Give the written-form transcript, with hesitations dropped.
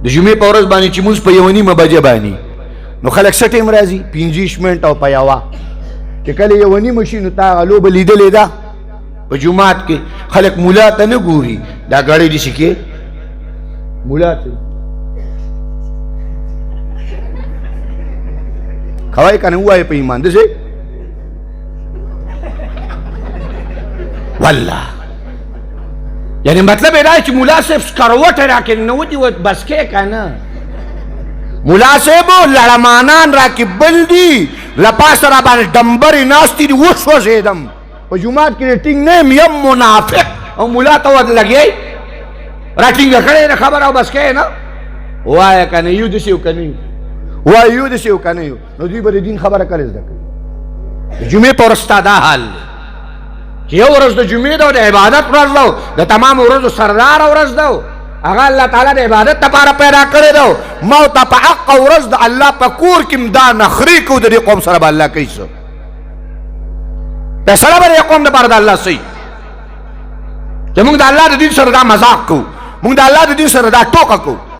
د جمعې په ورځ باندې چې مونځ په 1:30 بجې باندې نو خلک څه ټایم راځي 25 منټه او په یوه چې کله 1:30 شي نو تا هغه لوبه لیدلې ده په جومات کې خلک مولا ته نه ګوري دا ګاډۍ داسې کې مولا ته کوای که نه ووایې په ایمان داسې والله یعنی مطلب یې دا چې ملا صاحب سکروټه راکې ننوتي و بس کې که نه ملا صاحبو لړمانان راکې بل دي له پاسه را باندې ډمبرې ناستې دي وسوځېدم په جومات کې ټینګ نه یم یم منافق او ملا ته ور لګې را ټینګه کړې ده خبره او بس کې نه وایه که نه یو داسې یو که نه یو وایه یو داسې یو که نه یو نو دوی به د دین خبره کله زده کوي د جمعې په ورځ ستا دا حال دی چې یو ورځ د جمعې ده او د عبادت ورځ ده د تمام ورځو سرداره ورځ ده هغه الله تعالی د عبادت لپاره پیدا کړی ده ما ورته په حقه ورځ د الله په کور کې م دا نخرې کوو د دې قوم سره به الله کوي څه فیصله به د دې قوم دپاره د الله صحیح چې موږ د الله د دین سره دا مذاق کوو موږ د الله د دین سره دا ټوکه کوو